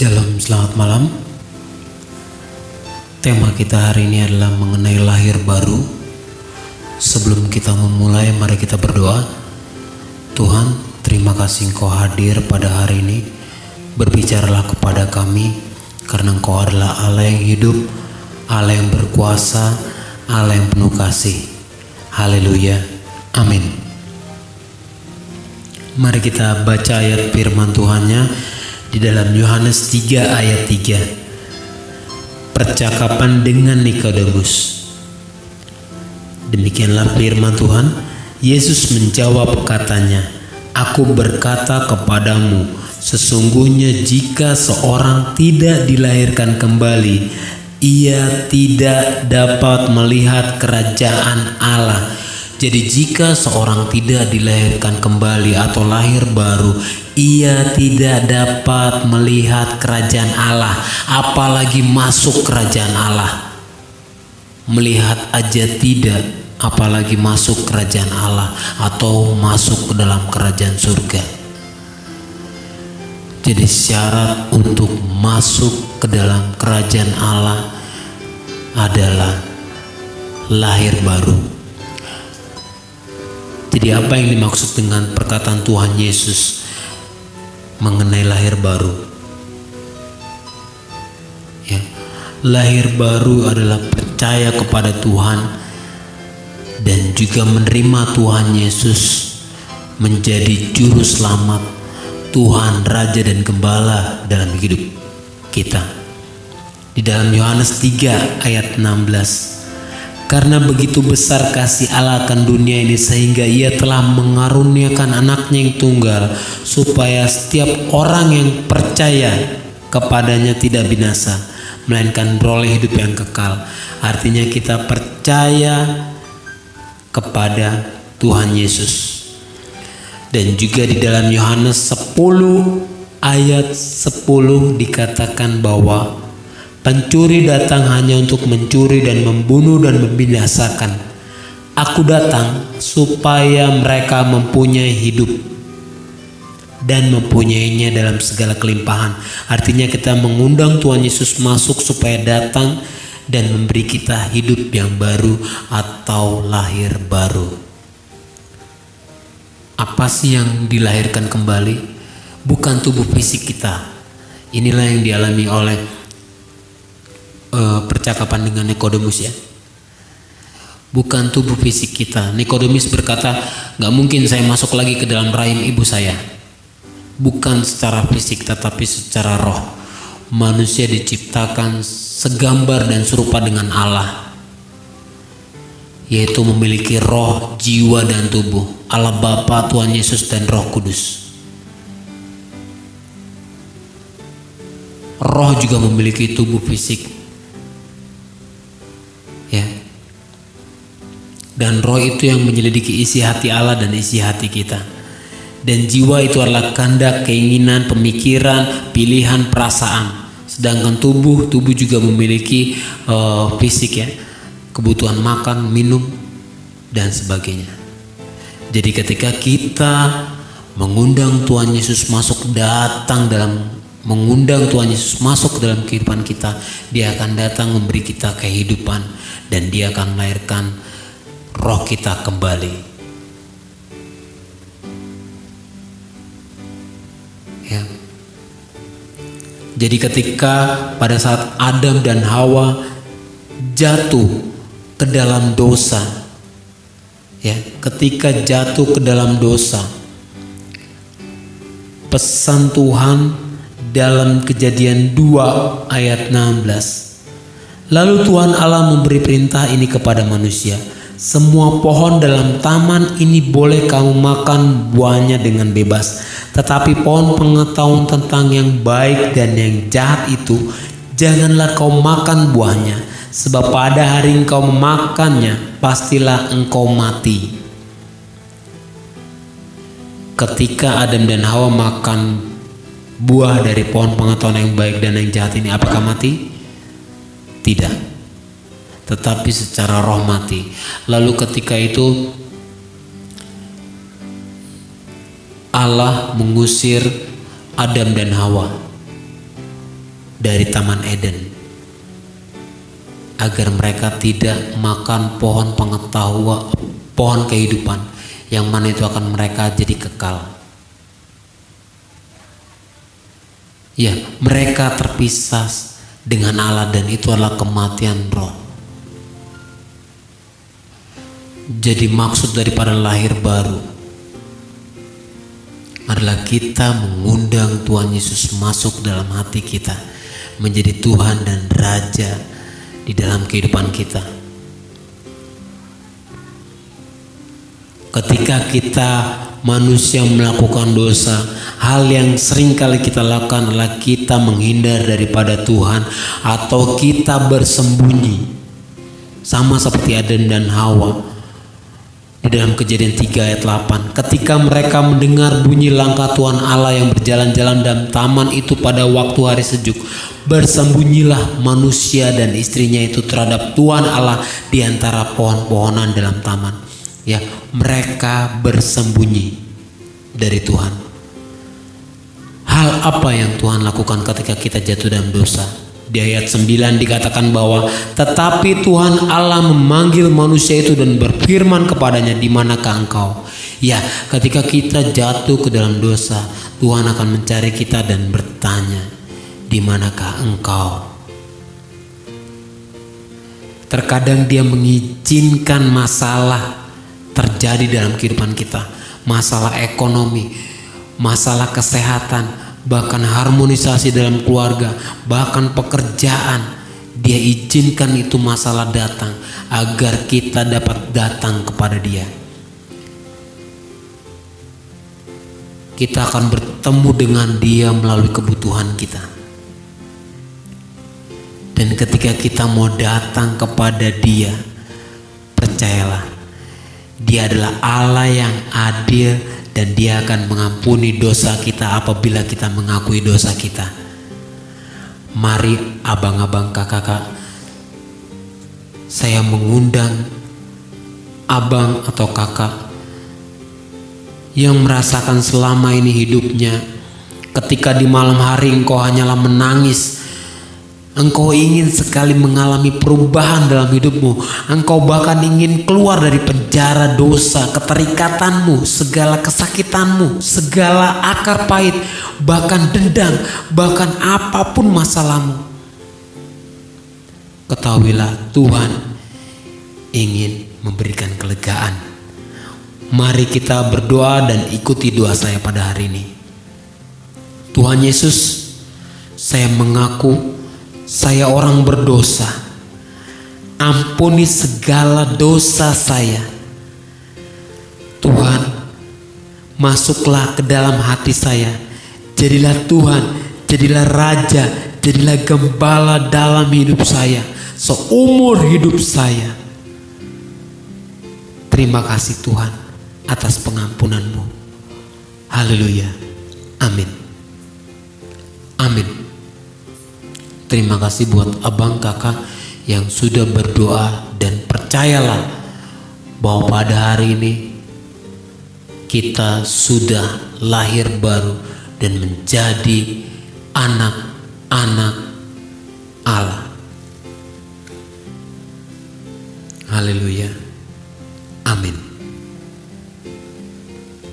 Shalom, selamat malam. Tema kita hari ini adalah mengenai lahir baru. Sebelum kita memulai, mari kita berdoa. Tuhan, terima kasih Engkau hadir pada hari ini. Berbicaralah kepada kami, karena Engkau adalah Allah yang hidup, Allah yang berkuasa, Allah yang penuh kasih. Haleluya, amin. Mari kita baca ayat firman Tuhannya di dalam Yohanes 3 ayat 3. Percakapan dengan Nikodemus. Demikianlah firman Tuhan. Yesus menjawab katanya, "Aku berkata kepadamu, sesungguhnya jika seorang tidak dilahirkan kembali, ia tidak dapat melihat kerajaan Allah." Jadi jika seorang tidak dilahirkan kembali atau lahir baru, ia tidak dapat melihat kerajaan Allah, apalagi masuk kerajaan Allah. Melihat aja tidak, apalagi masuk kerajaan Allah atau masuk ke dalam kerajaan surga. Jadi syarat untuk masuk ke dalam kerajaan Allah adalah lahir baru. Jadi apa yang dimaksud dengan perkataan Tuhan Yesus mengenai lahir baru? Ya, lahir baru adalah percaya kepada Tuhan dan juga menerima Tuhan Yesus menjadi juru selamat, Tuhan, Raja dan Gembala dalam hidup kita. Di dalam Yohanes 3 ayat 16. Karena begitu besar kasih Allah akan dunia ini sehingga ia telah mengaruniakan anaknya yang tunggal, supaya setiap orang yang percaya kepadanya tidak binasa, melainkan beroleh hidup yang kekal. Artinya kita percaya kepada Tuhan Yesus. Dan juga di dalam Yohanes 10 ayat 10 dikatakan bahwa pencuri datang hanya untuk mencuri dan membunuh dan membinasakan. Aku datang supaya mereka mempunyai hidup dan mempunyainya dalam segala kelimpahan. Artinya kita mengundang Tuhan Yesus masuk supaya datang dan memberi kita hidup yang baru atau lahir baru. Apa sih yang dilahirkan kembali? Bukan tubuh fisik kita. Inilah yang dialami oleh percakapan dengan Nikodemus, ya. Bukan tubuh fisik kita. Nikodemus berkata, "Gak mungkin saya masuk lagi ke dalam rahim ibu saya." Bukan secara fisik tetapi secara roh. Manusia diciptakan segambar dan serupa dengan Allah, yaitu memiliki roh, jiwa dan tubuh. Allah Bapa, Tuhan Yesus dan Roh Kudus. Roh juga memiliki tubuh fisik, ya. Dan roh itu yang menyelidiki isi hati Allah dan isi hati kita. Dan jiwa itu adalah kehendak, keinginan, pemikiran, pilihan, perasaan. Sedangkan tubuh juga memiliki fisik, ya, kebutuhan makan, minum dan sebagainya. Jadi ketika kita mengundang Tuhan Yesus mengundang Tuhan Yesus masuk ke dalam kehidupan kita, Dia akan datang memberi kita kehidupan dan Dia akan melahirkan roh kita kembali. Ya. Jadi ketika pada saat Adam dan Hawa jatuh ke dalam dosa, ya, ketika jatuh ke dalam dosa, pesan Tuhan dalam Kejadian 2 ayat 16. Lalu Tuhan Allah memberi perintah ini kepada manusia, "Semua pohon dalam taman ini boleh kamu makan buahnya dengan bebas, tetapi pohon pengetahuan tentang yang baik dan yang jahat itu janganlah kau makan buahnya, sebab pada hari engkau memakannya pastilah engkau mati." Ketika Adam dan Hawa makan buah dari pohon pengetahuan yang baik dan yang jahat ini, apakah mati? Tidak, tetapi secara roh mati. Lalu ketika itu Allah mengusir Adam dan Hawa. dari Taman Eden, agar mereka tidak makan pohon pengetahuan, pohon kehidupan, yang mana itu akan mereka jadi kekal. Ya, mereka terpisah dengan Allah, dan itu adalah kematian roh. Jadi maksud daripada lahir baru adalah kita mengundang Tuhan Yesus masuk dalam hati kita, menjadi Tuhan dan Raja di dalam kehidupan kita. Ketika kita manusia melakukan dosa, hal yang sering kali kita lakukan adalah kita menghindar daripada Tuhan atau kita bersembunyi, sama seperti Adam dan Hawa di dalam Kejadian 3 ayat 8. Ketika mereka mendengar bunyi langkah Tuhan Allah yang berjalan-jalan dalam taman itu pada waktu hari sejuk, bersembunyilah manusia dan istrinya itu terhadap Tuhan Allah di antara pohon-pohonan dalam taman. Ya, mereka bersembunyi dari Tuhan. Hal apa yang Tuhan lakukan ketika kita jatuh dalam dosa? Di ayat 9 dikatakan bahwa tetapi Tuhan Allah memanggil manusia itu dan berfirman kepadanya, di manakah engkau? Ya, ketika kita jatuh ke dalam dosa, Tuhan akan mencari kita dan bertanya, di manakah engkau? Terkadang Dia mengizinkan masalah terjadi dalam kehidupan kita, masalah ekonomi, masalah kesehatan, bahkan harmonisasi dalam keluarga, bahkan pekerjaan. Dia izinkan itu masalah datang agar kita dapat datang kepada Dia. Kita akan bertemu dengan Dia melalui kebutuhan kita. Dan ketika kita mau datang kepada Dia, percayalah, Dia adalah Allah yang adil, dan Dia akan mengampuni dosa kita apabila kita mengakui dosa kita. Mari abang-abang, kakak-kakak, saya mengundang abang atau kakak yang merasakan selama ini hidupnya, ketika di malam hari engkau hanyalah menangis, engkau ingin sekali mengalami perubahan dalam hidupmu, engkau bahkan ingin keluar dari penjara dosa, keterikatanmu, segala kesakitanmu, segala akar pahit, bahkan dendam, bahkan apapun masalahmu. Ketahuilah, Tuhan ingin memberikan kelegaan. Mari kita berdoa dan ikuti doa saya pada hari ini. Tuhan Yesus, saya mengaku saya orang berdosa. Ampuni segala dosa saya. Tuhan, masuklah ke dalam hati saya. Jadilah Tuhan, jadilah Raja, jadilah Gembala dalam hidup saya, seumur hidup saya. Terima kasih Tuhan atas pengampunan-Mu. Haleluya. Amin. Amin. Terima kasih buat abang kakak yang sudah berdoa, dan percayalah bahwa pada hari ini kita sudah lahir baru dan menjadi anak-anak Allah. Haleluya.